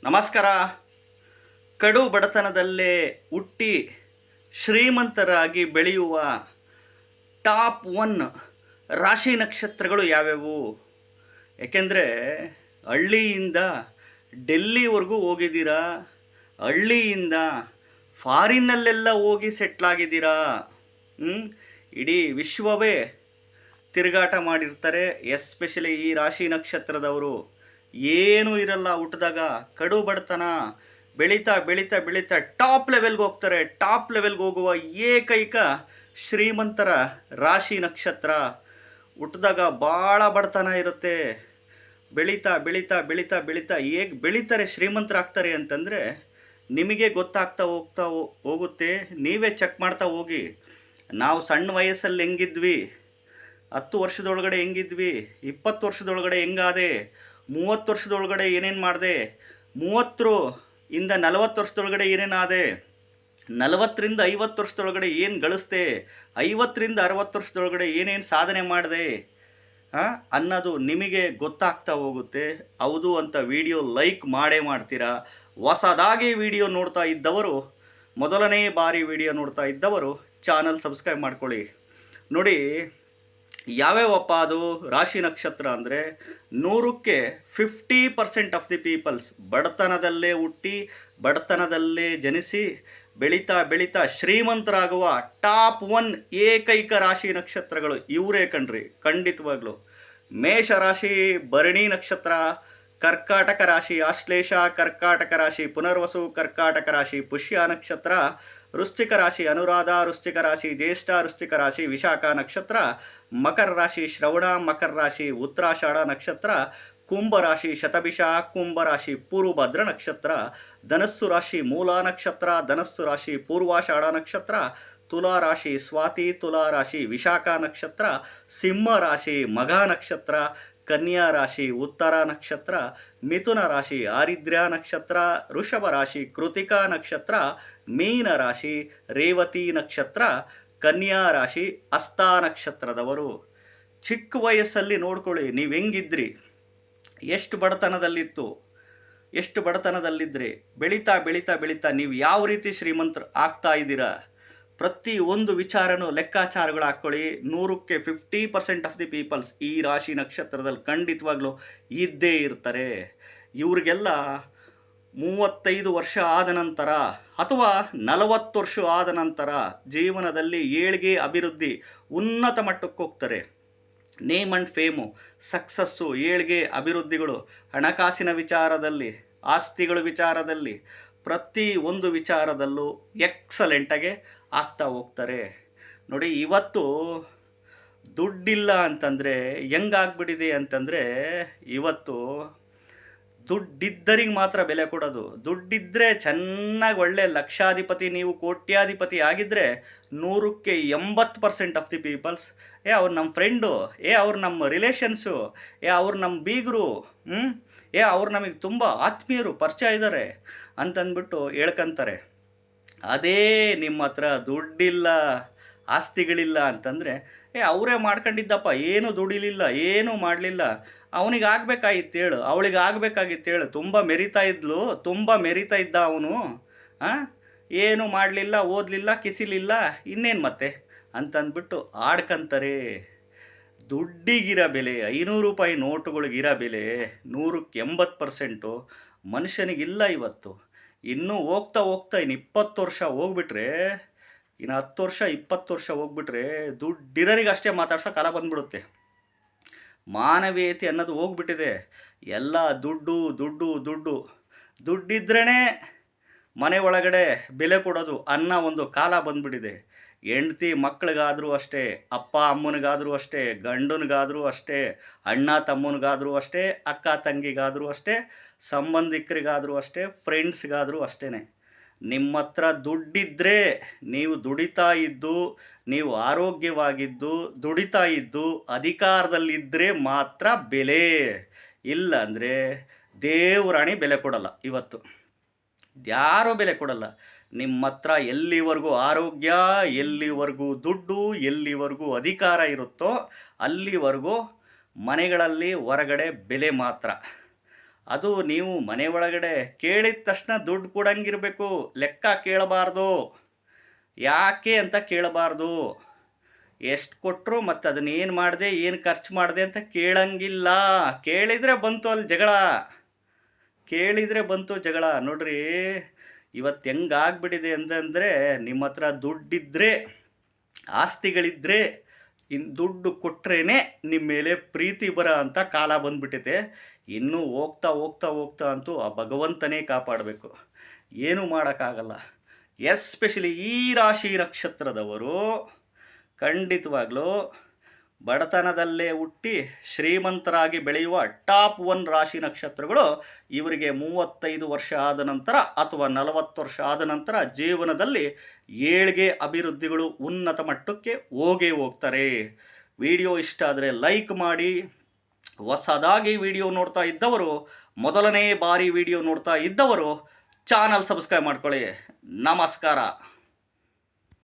ನಮಸ್ಕಾರ. ಕಡು ಬಡತನದಲ್ಲೇ ಹುಟ್ಟಿ ಶ್ರೀಮಂತರಾಗಿ ಬೆಳೆಯುವ ಟಾಪ್ 1 ರಾಶಿ ನಕ್ಷತ್ರಗಳು ಯಾವ್ಯಾವು? ಏಕೆಂದರೆ ಹಳ್ಳಿಯಿಂದ ಡೆಲ್ಲಿವರೆಗೂ ಹೋಗಿದ್ದೀರಾ, ಹಳ್ಳಿಯಿಂದ ಫಾರಿನ್ನಲ್ಲೆಲ್ಲ ಹೋಗಿ ಸೆಟ್ಲಾಗಿದ್ದೀರಾ. ಇಡೀ ವಿಶ್ವವೇ ತಿರುಗಾಟ ಮಾಡಿರ್ತಾರೆ. ಎಸ್ಪೆಷಲಿ ಈ ರಾಶಿ ನಕ್ಷತ್ರದವರು ಏನೂ ಇರಲ್ಲ, ಹುಟ್ಟಿದಾಗ ಕಡು ಬಡತನ, ಬೆಳೀತಾ ಬೆಳೀತಾ ಬೆಳೀತಾ ಟಾಪ್ ಲೆವೆಲ್ಗೆ ಹೋಗ್ತಾರೆ. ಟಾಪ್ ಲೆವೆಲ್ಗೆ ಹೋಗುವ ಏಕೈಕ ಶ್ರೀಮಂತರ ರಾಶಿ ನಕ್ಷತ್ರ. ಹುಟ್ಟಿದಾಗ ಭಾಳ ಬಡತನ ಇರುತ್ತೆ. ಬೆಳೀತಾ ಬೆಳೀತಾ ಬೆಳೀತಾ ಬೆಳೀತಾ ಹೇಗೆ ಬೆಳೀತಾರೆ, ಶ್ರೀಮಂತರಾಗ್ತಾರೆ ಅಂತಂದರೆ ನಿಮಗೆ ಗೊತ್ತಾಗ್ತಾ ಹೋಗುತ್ತೆ. ನೀವೇ ಚೆಕ್ ಮಾಡ್ತಾ ಹೋಗಿ. ನಾವು ಸಣ್ಣ ವಯಸ್ಸಲ್ಲಿ ಹೆಂಗಿದ್ವಿ, 10 ವರ್ಷದೊಳಗಡೆ ಹೆಂಗಿದ್ವಿ, 20 ವರ್ಷದೊಳಗಡೆ ಹೆಂಗಾದೆ, 30 ವರ್ಷದೊಳಗಡೆ ಏನೇನು ಮಾಡಿದೆ, 30ರಿಂದ 40 ವರ್ಷದೊಳಗಡೆ ಏನೇನಾದೆ, 40ರಿಂದ 50 ವರ್ಷದೊಳಗಡೆ ಏನು ಗಳಿಸ್ದೆ, 50ರಿಂದ 60 ವರ್ಷದೊಳಗಡೆ ಏನೇನು ಸಾಧನೆ ಮಾಡಿದೆ ಅನ್ನೋದು ನಿಮಗೆ ಗೊತ್ತಾಗ್ತಾ ಹೋಗುತ್ತೆ. ಹೌದು ಅಂತ ವಿಡಿಯೋ ಲೈಕ್ ಮಾಡೇ ಮಾಡ್ತೀರಾ. ಹೊಸದಾಗಿ ವಿಡಿಯೋ ನೋಡ್ತಾ ಇದ್ದವರು, ಮೊದಲನೇ ಬಾರಿ ವಿಡಿಯೋ ನೋಡ್ತಾ ಇದ್ದವರು ಚಾನಲ್ ಸಬ್ಸ್ಕ್ರೈಬ್ ಮಾಡ್ಕೊಳ್ಳಿ. ನೋಡಿ, ಯಾವ್ಯಾವಪ್ಪ ಅದು ರಾಶಿ ನಕ್ಷತ್ರ ಅಂದರೆ 100ಕ್ಕೆ 50% ಆಫ್ ದಿ ಪೀಪಲ್ಸ್ ಬಡತನದಲ್ಲೇ ಹುಟ್ಟಿ ಬಡತನದಲ್ಲೇ ಜನಿಸಿ ಬೆಳೀತಾ ಬೆಳೀತಾ ಶ್ರೀಮಂತರಾಗುವ ಟಾಪ್ 1 ಏಕೈಕ ರಾಶಿ ನಕ್ಷತ್ರಗಳು ಇವರೇ ಕಣ್ರಿ. ಖಂಡಿತವಾಗ್ಲು ಮೇಷರಾಶಿ, ಭರಣಿ ನಕ್ಷತ್ರ, ಕರ್ಕಾಟಕ ರಾಶಿ, ಆಶ್ಲೇಷ ಕರ್ಕಾಟಕ ರಾಶಿ, ಪುನರ್ವಸು ಕರ್ಕಾಟಕ ರಾಶಿ, ಪುಷ್ಯ ನಕ್ಷತ್ರ, ವೃಶ್ಚಿಕ ರಾಶಿ, ಅನುರಾಧ ವೃಶ್ಚಿಕ ರಾಶಿ, ಜ್ಯೇಷ್ಠ ವೃಶ್ಚಿಕ ರಾಶಿ, ವಿಶಾಖ ನಕ್ಷತ್ರ, ಮಕರ ರಾಶಿ, ಶ್ರವಣ ಮಕರ ರಾಶಿ, ಉತ್ತರಾಷಾಢ ನಕ್ಷತ್ರ, ಕುಂಭರಾಶಿ, ಶತಭಿಷ ಕುಂಭರಾಶಿ, ಪೂರ್ವಭದ್ರ ನಕ್ಷತ್ರ, ಧನಸ್ಸು ರಾಶಿ, ಮೂಲ ನಕ್ಷತ್ರ, ಧನಸ್ಸು ರಾಶಿ, ಪೂರ್ವಾಷಾಢ ನಕ್ಷತ್ರ, ತುಲಾ ರಾಶಿ, ಸ್ವಾತಿ ತುಲಾ ರಾಶಿ, ವಿಶಾಖ ನಕ್ಷತ್ರ, ಸಿಂಹ ರಾಶಿ, ಮಘ ನಕ್ಷತ್ರ, ಕನ್ಯಾ ರಾಶಿ, ಉತ್ತರ ನಕ್ಷತ್ರ, ಮಿಥುನ ರಾಶಿ, ಆರಿದ್ರ್ಯ ನಕ್ಷತ್ರ, ವೃಷಭ ರಾಶಿ, ಕೃತಿಕಾ ನಕ್ಷತ್ರ, ಮೀನ ರಾಶಿ, ರೇವತಿ ನಕ್ಷತ್ರ, ಕನ್ಯಾ ರಾಶಿ, ಹಸ್ತ ನಕ್ಷತ್ರದವರು. ಚಿಕ್ಕ ವಯಸ್ಸಲ್ಲಿ ನೋಡ್ಕೊಳ್ಳಿ, ನೀವು ಹೆಂಗಿದ್ರಿ, ಎಷ್ಟು ಬಡತನದಲ್ಲಿದ್ದರೆ ಬೆಳೀತಾ ಬೆಳೀತಾ ಬೆಳೀತಾ ನೀವು ಯಾವ ರೀತಿ ಶ್ರೀಮಂತರು ಆಗ್ತಾ ಇದ್ದೀರಾ. ಪ್ರತಿ ಒಂದು ವಿಚಾರನೂ ಲೆಕ್ಕಾಚಾರಗಳು ಹಾಕ್ಕೊಳ್ಳಿ. 100ಕ್ಕೆ 50% ಆಫ್ ದಿ ಪೀಪಲ್ಸ್ ಈ ರಾಶಿ ನಕ್ಷತ್ರದಲ್ಲಿ ಖಂಡಿತವಾಗ್ಲೂ ಇದ್ದೇ ಇರ್ತಾರೆ. ಇವ್ರಿಗೆಲ್ಲ 35 ವರ್ಷ ಆದ ನಂತರ ಅಥವಾ 40 ವರ್ಷ ಆದ ನಂತರ ಜೀವನದಲ್ಲಿ ಏಳಿಗೆ, ಅಭಿವೃದ್ಧಿ, ಉನ್ನತ ಮಟ್ಟಕ್ಕೆ ಹೋಗ್ತಾರೆ. ನೇಮ್ ಆ್ಯಂಡ್ ಫೇಮು, ಸಕ್ಸಸ್ಸು, ಏಳಿಗೆ, ಅಭಿವೃದ್ಧಿಗಳು, ಹಣಕಾಸಿನ ವಿಚಾರದಲ್ಲಿ, ಆಸ್ತಿಗಳ ವಿಚಾರದಲ್ಲಿ, ಪ್ರತಿ ಒಂದು ವಿಚಾರದಲ್ಲೂ ಎಕ್ಸಲೆಂಟಾಗೆ ಆಗ್ತಾ ಹೋಗ್ತಾರೆ. ನೋಡಿ, ಇವತ್ತು ದುಡ್ಡಿಲ್ಲ ಅಂತಂದರೆ ಹೆಂಗಾಗ್ಬಿಟ್ಟಿದೆ ಅಂತಂದರೆ, ಇವತ್ತು ದುಡ್ಡಿದ್ದರಿಗೆ ಮಾತ್ರ ಬೆಲೆ ಕೊಡೋದು. ದುಡ್ಡಿದ್ದರೆ ಚೆನ್ನಾಗಿ ಒಳ್ಳೆ ಲಕ್ಷಾಧಿಪತಿ, ನೀವು ಕೋಟ್ಯಾಧಿಪತಿ ಆಗಿದ್ದರೆ 100ಕ್ಕೆ 80% ಆಫ್ ದಿ ಪೀಪಲ್ಸ್ ಅವ್ರು ನಮ್ಮ ಫ್ರೆಂಡು, ಅವ್ರು ನಮ್ಮ ರಿಲೇಷನ್ಸು, ಅವ್ರು ನಮ್ಮ ಬೀಗರು, ಅವ್ರು ನಮಗೆ ತುಂಬ ಆತ್ಮೀಯರು, ಪರಿಚಯ ಇದ್ದಾರೆ ಅಂತಂದ್ಬಿಟ್ಟು ಹೇಳ್ಕೊಂತಾರೆ. ಅದೇ ನಿಮ್ಮ ಹತ್ರ ದುಡ್ಡಿಲ್ಲ, ಆಸ್ತಿಗಳಿಲ್ಲ ಅಂತಂದರೆ ಅವರೇ ಮಾಡ್ಕೊಂಡಿದ್ದಪ್ಪ, ಏನೂ ದುಡಿಲಿಲ್ಲ, ಏನೂ ಮಾಡಲಿಲ್ಲ, ಅವನಿಗೆ ಆಗಬೇಕಾಗಿತ್ತು ಹೇಳು, ಅವಳಿಗೆ ಆಗಬೇಕಾಗಿತ್ತು ಹೇಳು, ತುಂಬ ಮೆರಿತಾ ಇದ್ದ ಅವನು, ಏನೂ ಮಾಡಲಿಲ್ಲ, ಓದಲಿಲ್ಲ, ಕಿಸಿಲಿಲ್ಲ, ಇನ್ನೇನು ಮತ್ತೆ ಅಂತಂದ್ಬಿಟ್ಟು ಆಡ್ಕಂತಾರೆ. ದುಡ್ಡಿಗಿರೋ ಬೆಲೆ, 500 ರೂಪಾಯಿ ನೋಟುಗಳಿಗಿರೋ ಬೆಲೆ 100ಕ್ಕೆ 80% ಮನುಷ್ಯನಿಗಿಲ್ಲ ಇವತ್ತು. ಇನ್ನೂ ಹೋಗ್ತಾ ಹೋಗ್ತಾ ಇನ್ನು 20 ವರ್ಷ ಹೋಗ್ಬಿಟ್ರೆ, ಇನ್ನು 10 ವರ್ಷ 20 ವರ್ಷ ಹೋಗ್ಬಿಟ್ರೆ ದುಡ್ಡಿರೋರಿಗೆ ಅಷ್ಟೇ ಮಾತಾಡ್ಸೋ ಕಾಲ ಬಂದ್ಬಿಡುತ್ತೆ. ಮಾನವೀಯತೆ ಅನ್ನೋದು ಹೋಗ್ಬಿಟ್ಟಿದೆ. ಎಲ್ಲ ದುಡ್ಡು ದುಡ್ಡು ದುಡ್ಡು ದುಡ್ಡಿದ್ರೇ ಮನೆ ಒಳಗಡೆ ಬೆಲೆ ಕೊಡೋದು ಅನ್ನೋ ಒಂದು ಕಾಲ ಬಂದ್ಬಿಟ್ಟಿದೆ. ಹೆಂಡ್ತಿ ಮಕ್ಳಿಗಾದರೂ ಅಷ್ಟೇ, ಅಪ್ಪ ಅಮ್ಮನಿಗಾದರೂ ಅಷ್ಟೇ, ಗಂಡನಿಗಾದರೂ ಅಷ್ಟೇ, ಅಣ್ಣ ತಮ್ಮನಿಗಾದರೂ ಅಷ್ಟೇ, ಅಕ್ಕ ತಂಗಿಗಾದರೂ ಅಷ್ಟೇ, ಸಂಬಂಧಿಕರಿಗಾದರೂ ಅಷ್ಟೇ, ಫ್ರೆಂಡ್ಸ್ಗಾದರೂ ಅಷ್ಟೇ. ನಿಮ್ಮ ಹತ್ರ ದುಡ್ಡಿದ್ದರೆ, ನೀವು ದುಡಿತಾ ಇದ್ದು, ನೀವು ಆರೋಗ್ಯವಾಗಿದ್ದು, ದುಡಿತಾ ಇದ್ದು, ಅಧಿಕಾರದಲ್ಲಿದ್ದರೆ ಮಾತ್ರ ಬೆಲೆ. ಇಲ್ಲ ಅಂದರೆ ದೇವರಾಣಿ ಬೆಲೆ ಕೊಡಲ್ಲ. ಇವತ್ತು ಯಾರೂ ಬೆಲೆ ಕೊಡಲ್ಲ. ನಿಮ್ಮ ಹತ್ರ ಎಲ್ಲಿವರೆಗೂ ಆರೋಗ್ಯ, ಎಲ್ಲಿವರೆಗೂ ದುಡ್ಡು, ಎಲ್ಲಿವರೆಗೂ ಅಧಿಕಾರ ಇರುತ್ತೋ ಅಲ್ಲಿವರೆಗೂ ಮನೆಗಳಲ್ಲಿ ಹೊರಗಡೆ ಬೆಲೆ ಮಾತ್ರ. ಅದು ನೀವು ಮನೆ ಒಳಗಡೆ ಕೇಳಿದ ತಕ್ಷಣ ದುಡ್ಡು ಕೊಡಂಗಿರಬೇಕು, ಲೆಕ್ಕ ಕೇಳಬಾರ್ದು. ಯಾಕೆ ಅಂತ ಕೇಳಬಾರ್ದು. ಎಷ್ಟು ಕೊಟ್ಟರು ಮತ್ತು ಅದನ್ನೇನು ಮಾಡಿದೆ, ಏನು ಖರ್ಚು ಮಾಡಿದೆ ಅಂತ ಕೇಳಂಗಿಲ್ಲ. ಕೇಳಿದರೆ ಬಂತು ಅಲ್ಲಿ ಜಗಳ, ಕೇಳಿದರೆ ಬಂತು ಜಗಳ. ನೋಡ್ರಿ, ಇವತ್ತು ಹೆಂಗಾಗ್ಬಿಟ್ಟಿದೆ ಅಂತಂದರೆ, ನಿಮ್ಮ ಹತ್ರ ದುಡ್ಡಿದ್ದರೆ, ಆಸ್ತಿಗಳಿದ್ದರೆ, ಇನ್ನು ದುಡ್ಡು ಕೊಟ್ರೇ ನಿಮ್ಮ ಮೇಲೆ ಪ್ರೀತಿ ಬರೋ ಅಂಥ ಕಾಲ ಬಂದ್ಬಿಟ್ಟಿದೆ. ಇನ್ನೂ ಹೋಗ್ತಾ ಹೋಗ್ತಾ ಹೋಗ್ತಾ ಅಂತೂ ಆ ಭಗವಂತನೇ ಕಾಪಾಡಬೇಕು, ಏನೂ ಮಾಡೋಕ್ಕಾಗಲ್ಲ. ಎಸ್ಪೆಷಲಿ ಈ ರಾಶಿ ನಕ್ಷತ್ರದವರು ಖಂಡಿತವಾಗ್ಲೂ ಬಡತನದಲ್ಲೇ ಹುಟ್ಟಿ ಶ್ರೀಮಂತರಾಗಿ ಬೆಳೆಯುವ ಟಾಪ್ 1 ರಾಶಿ ನಕ್ಷತ್ರಗಳು. ಇವರಿಗೆ 35 ವರ್ಷ ಆದ ನಂತರ ಅಥವಾ 40 ವರ್ಷ ಆದ ನಂತರ ಜೀವನದಲ್ಲಿ ಏಳ್ಗೆ, ಅಭಿವೃದ್ಧಿಗಳು ಉನ್ನತ ಮಟ್ಟಕ್ಕೆ ಹೋಗ್ತಾರೆ. ವಿಡಿಯೋ ಇಷ್ಟ ಆದರೆ ಲೈಕ್ ಮಾಡಿ. ಹೊಸದಾಗಿ ವಿಡಿಯೋ ನೋಡ್ತಾ ಇದ್ದವರು, ಮೊದಲನೇ ಬಾರಿ ವಿಡಿಯೋ ನೋಡ್ತಾ ಇದ್ದವರು ಚಾನಲ್ ಸಬ್ಸ್ಕ್ರೈಬ್ ಮಾಡ್ಕೊಳ್ಳಿ. ನಮಸ್ಕಾರ.